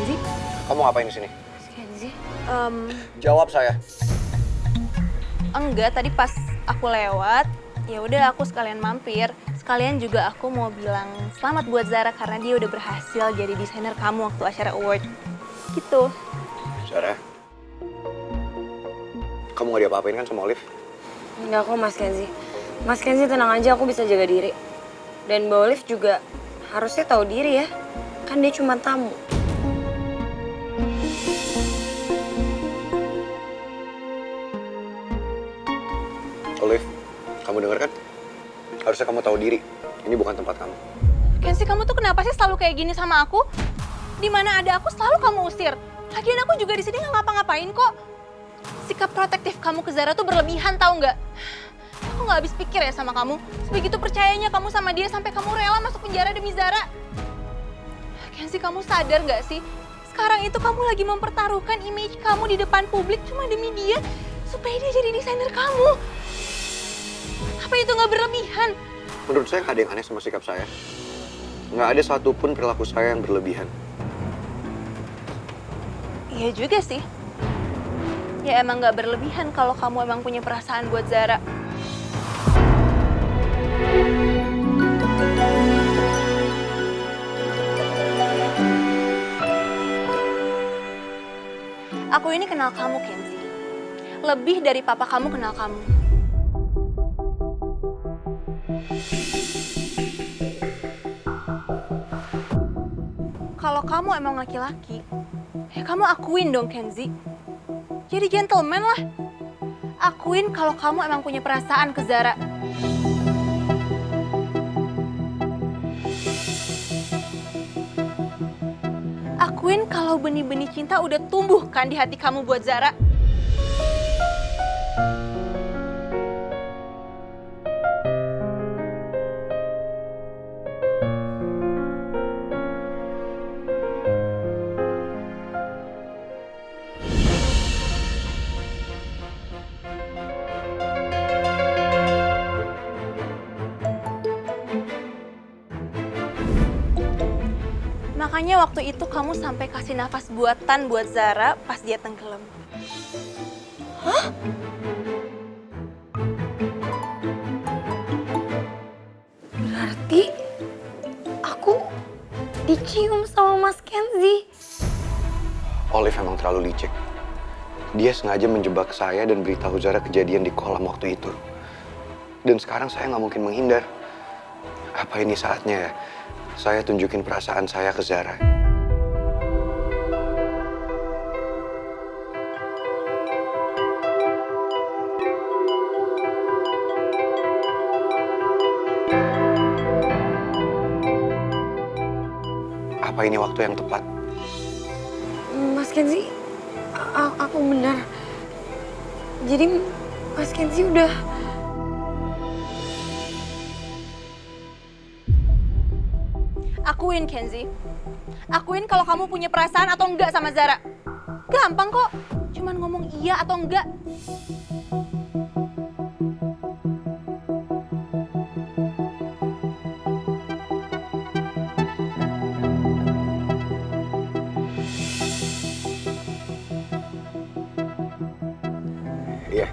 Kenzi? Kamu ngapain di sini? Mas Kenzi? Jawab saya. Enggak, tadi pas aku lewat, ya udah aku sekalian mampir. Sekalian juga aku mau bilang selamat buat Zara karena dia udah berhasil jadi desainer kamu waktu acara award. Gitu. Sarah, kamu gak diapa-apain kan sama Olive? Enggak kok Mas Kenzi. Mas Kenzi tenang aja, aku bisa jaga diri. Dan Mbak Olive juga harusnya tahu diri ya. Kan dia cuma tamu. Olive, kamu denger kan? Harusnya kamu tahu diri. Ini bukan tempat kamu. Kenzi, kamu tuh kenapa sih selalu kayak gini sama aku? Di mana ada aku selalu kamu usir. Lagian aku juga di sini nggak ngapa-ngapain kok. Sikap protektif kamu ke Zara tuh berlebihan, tahu nggak? Aku nggak habis pikir ya sama kamu. Sebegitu percayanya kamu sama dia sampai kamu rela masuk penjara demi Zara. Kenzi, kamu sadar nggak sih? Sekarang itu kamu lagi mempertaruhkan image kamu di depan publik cuma demi dia supaya dia jadi desainer kamu. Apa itu nggak berlebihan? Menurut saya nggak ada yang aneh sama sikap saya. Nggak ada satupun perilaku saya yang berlebihan. Iya juga sih. Ya emang nggak berlebihan kalau kamu emang punya perasaan buat Zara. Aku ini kenal kamu, Kenzi. Lebih dari papa kamu kenal kamu. Kalau kamu emang laki-laki, ya kamu akuin dong, Kenzi. Jadi gentleman lah. Akuin kalau kamu emang punya perasaan ke Zara. Akuin kalau benih-benih cinta udah tumbuh kan di hati kamu buat Zara. Makanya waktu itu kamu sampai kasih nafas buatan buat Zara pas dia tenggelam. Hah? Berarti aku dicium sama Mas Kenzi. Olive emang terlalu licik. Dia sengaja menjebak saya dan beritahu Zara kejadian di kolam waktu itu. Dan sekarang saya nggak mungkin menghindar. Apa ini saatnya ya? Saya tunjukin perasaan saya ke Zara. Apa ini waktu yang tepat? Mas Kenzi, aku benar. Jadi Mas Kenzi udah... Akuin, Kenzi. Akuin kalau kamu punya perasaan atau enggak sama Zara. Gampang kok. Cuman ngomong iya atau enggak. Iya.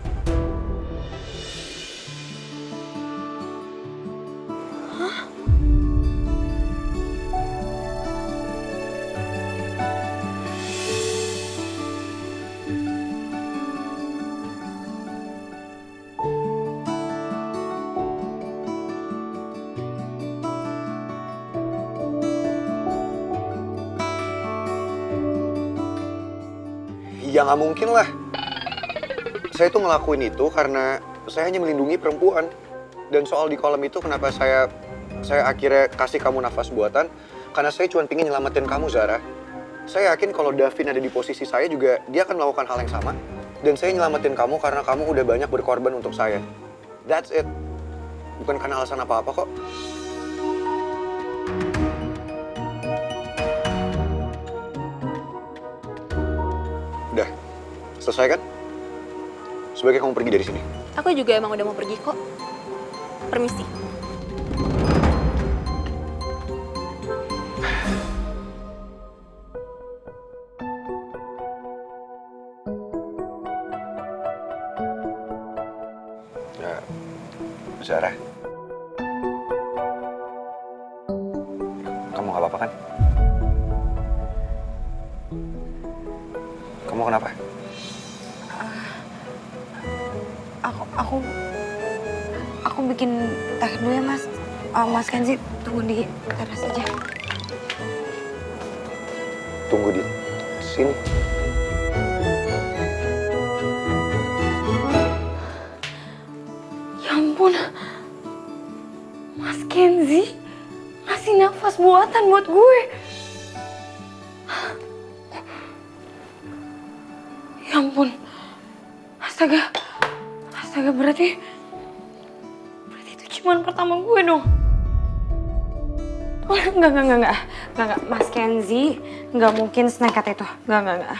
Ya nggak mungkin lah. Saya tuh ngelakuin itu karena saya hanya melindungi perempuan. Dan soal di kolam itu kenapa saya akhirnya kasih kamu nafas buatan? Karena saya cuma pingin nyelamatin kamu, Zara. Saya yakin kalau Davin ada di posisi saya juga, dia akan melakukan hal yang sama. Dan saya nyelamatin kamu karena kamu udah banyak berkorban untuk saya. That's it. Bukan karena alasan apa-apa kok. Udah, selesai kan? Sebaiknya kamu pergi dari sini. Aku juga emang udah mau pergi kok. Permisi. Zara. Kamu gak apa-apa kan? Kamu kenapa? Aku bikin teh dulu ya, Mas. Mas Kenzi tunggu di teras aja. Tunggu di sini. Ya ampun, Mas Kenzi ngasih nafas buatan buat gue. Ya ampun, astaga berarti itu ciuman pertama gue dong. Oh, enggak, Mas Kenzi nggak mungkin senekat itu, enggak.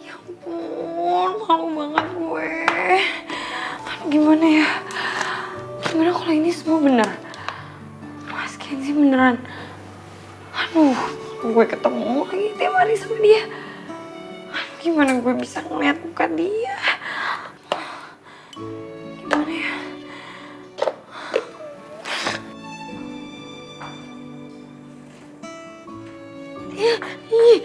Ya ampun, malu banget gue. Aduh, gimana ya? Gimana kalau ini semua benar? Mas Kenzi beneran. Aduh, gue ketemu lagi tiap hari sama dia. Aduh, gimana gue bisa ngeliat muka dia? Gimana ya? Ih.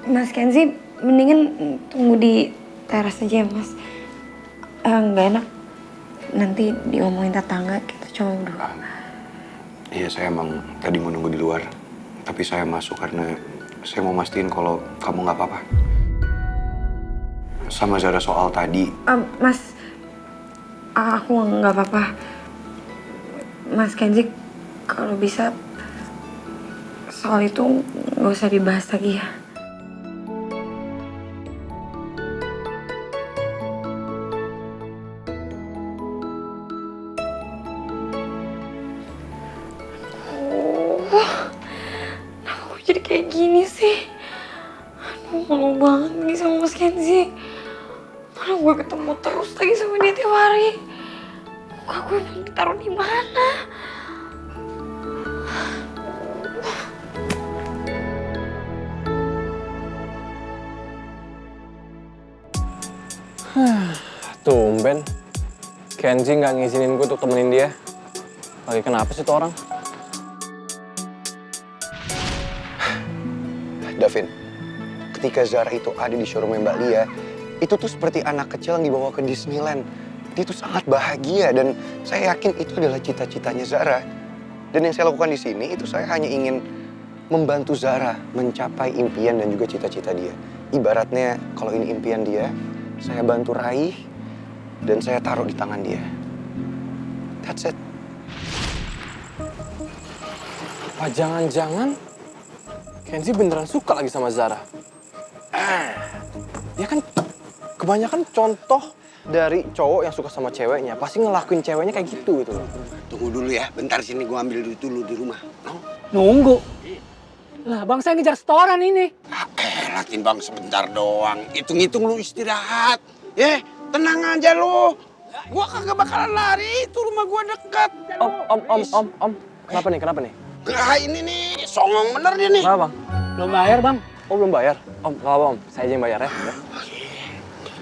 Mas Kenzi, mendingan tunggu di teras aja ya, Mas. Nggak enak nanti diomongin tetangga kita cuma berdua. Iya, saya emang tadi mau nunggu di luar. Tapi saya masuk karena saya mau mastiin kalau kamu nggak apa-apa. Sama Zara soal tadi. Mas, aku nggak apa-apa. Mas Kenzi, kalau bisa soal itu nggak usah dibahas lagi ya. Kenapa gue jadi kayak gini sih? Aduh, malu banget nih sama Mas Kenzi. Mana gue ketemu terus lagi sama dia tiap hari. Muka gue mau ditaruh di mana? Tumben, Kenzi nggak ngizinin gue untuk temenin dia. Lagi kenapa sih tuh orang? Davin, ketika Zara itu ada di showroom Mbak Lia, itu tuh seperti anak kecil yang dibawa ke Disneyland. Dia tuh sangat bahagia dan saya yakin itu adalah cita-citanya Zara. Dan yang saya lakukan di sini itu saya hanya ingin membantu Zara mencapai impian dan juga cita-cita dia. Ibaratnya kalau ini impian dia, saya bantu raih dan saya taruh di tangan dia. That's it. Apa jangan-jangan Kenzi beneran suka lagi sama Zara? Ya kan kebanyakan contoh dari cowok yang suka sama ceweknya pasti ngelakuin ceweknya kayak gitu loh. Tunggu dulu ya, bentar sini gua ambil duit dulu di rumah. No? Nunggu? Lah bang, saya ngejar setoran ini. Latin bang sebentar doang. Hitung-hitung lu istirahat. Tenang aja lu. Gua kagak bakalan lari, itu rumah gua dekat. Om. Kenapa nih? Nah ini nih, songong bener dia nih. Kenapa bang? Belum bayar bang. Oh belum bayar? Om, nggak apa om, saya aja yang bayar ya.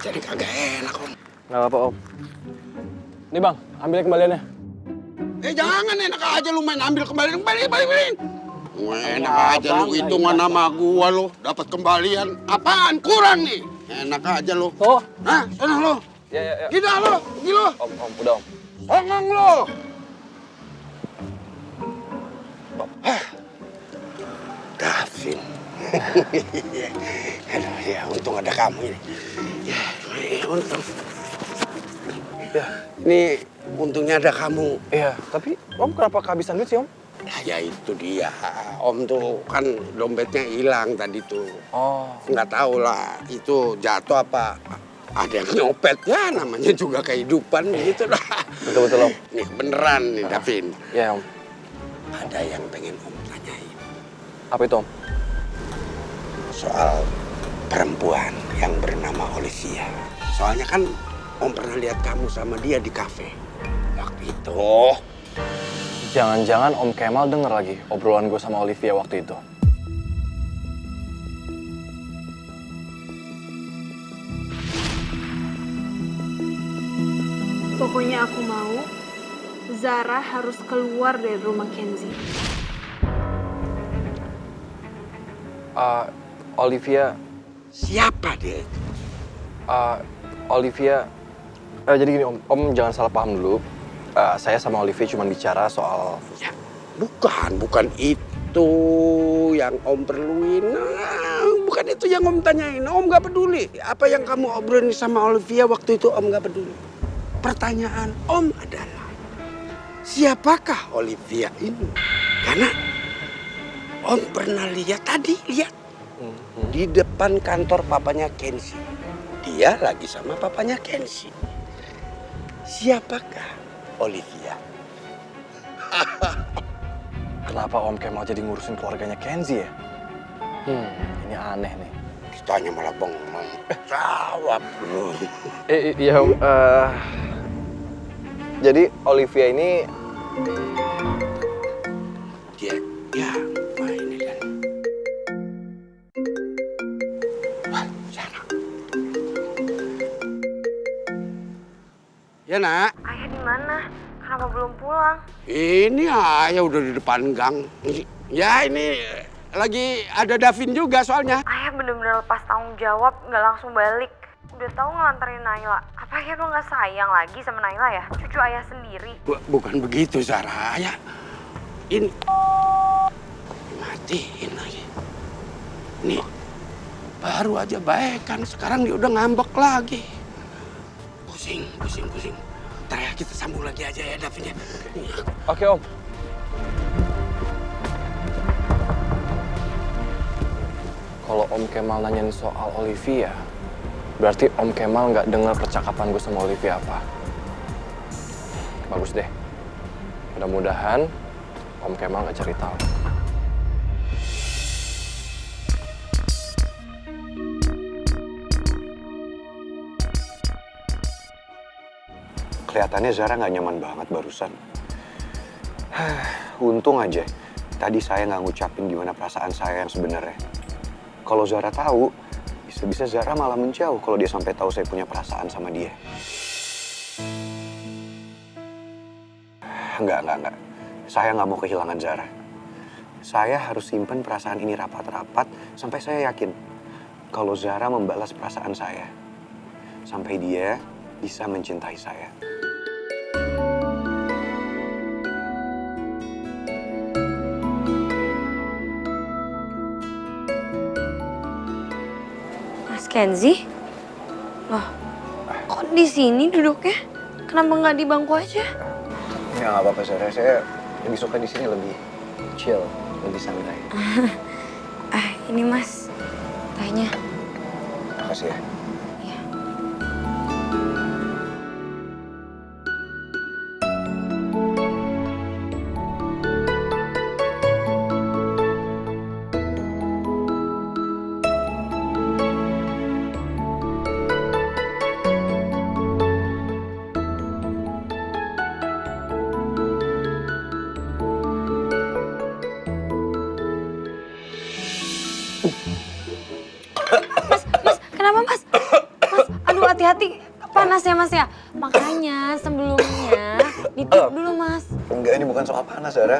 Jadi kagak enak om. Nggak apa om. Nih bang, ambilnya kembaliannya. Jangan enak aja lu main ambil kembaliin. Enak aja lu hitungan sama gua lu. Dapat kembalian. Apaan? Kurang nih. Enak aja lu. Tuh. Hah? Sana lu. Ya. Gila lu. Gila. Om, udah om. Songong lu. Davin. Aduh, ya untung ada kamu ini. Ya, untung. Ya, ini untungnya ada kamu. Iya, tapi om kenapa kehabisan duit sih om? Nah, ya itu dia. Om tuh kan dompetnya hilang tadi tuh. Oh. Nggak tahu lah, itu jatuh apa ada yang nyopet. Ya namanya juga kehidupan gitu lah. Betul om. Nih beneran nih Davin. Iya om. Ada yang pengen om tanyain. Apa itu om? Soal perempuan yang bernama Olivia. Soalnya kan om pernah lihat kamu sama dia di kafe. Waktu itu. Jangan-jangan om Kemal denger lagi obrolan gue sama Olivia waktu itu. Pokoknya aku mau Zara harus keluar dari rumah Kenzi. Olivia, Siapa dia itu? Olivia, jadi gini om jangan salah paham dulu. Saya sama Olivia cuma bicara soal... Ya, bukan itu yang om perluin. Nah, bukan itu yang om tanyain. Om gak peduli. Apa yang kamu obrolin sama Olivia waktu itu om gak peduli. Pertanyaan om adalah, siapakah Olivia ini? Karena om pernah lihat di depan kantor papanya Kenzi. Dia lagi sama papanya Kenzi. Siapakah Olivia? Kenapa om Kemal jadi ngurusin keluarganya Kenzi ya? Ini aneh nih. Ditanya malah bengong. Jawab lu. Iya om, jadi Olivia ini... Ya, wah ini kan. Wah, sana. Ya nak. Ayah di mana? Kenapa belum pulang? Ini ayah udah di depan gang. Ya ini lagi ada Davin juga soalnya. Ayah bener-bener lepas tanggung jawab, nggak langsung balik. Udah tahu ngelantarin Naila. Apa ayah udah nggak sayang lagi sama Naila ya? Cucu ayah sendiri. Bukan begitu Zara. Ayah ini matiin lagi. Nih baru aja baik kan, sekarang dia udah ngambek lagi. Pusing. Ntar ya kita sambung lagi aja ya Davin ya. Oke om. Kalau Om Kemal nanyain soal Olivia, berarti Om Kemal nggak dengar percakapan gue sama Olivia apa. Bagus deh. Mudah-mudahan Om Kemal nggak cari tahu. Kelihatannya Zara nggak nyaman banget barusan. Untung aja, tadi saya nggak ngucapin gimana perasaan saya yang sebenarnya. Kalau Zara tahu, bisa-bisa Zara malah menjauh kalau dia sampai tahu saya punya perasaan sama dia. Enggak. Saya nggak mau kehilangan Zara. Saya harus simpen perasaan ini rapat-rapat sampai saya yakin kalau Zara membalas perasaan saya. Sampai dia bisa mencintai saya. Mas Kenzi? Loh, kok di sini duduknya? Kenapa nggak di bangku aja? Ya nggak apa-apa Zara, saya lebih suka di sini, lebih chill, lebih santai. Ini mas, tehnya. Makasih ya. hati-hati panas ya Mas ya. Makanya sebelumnya ditiup dulu Mas. Enggak, ini bukan soal panas, Zara.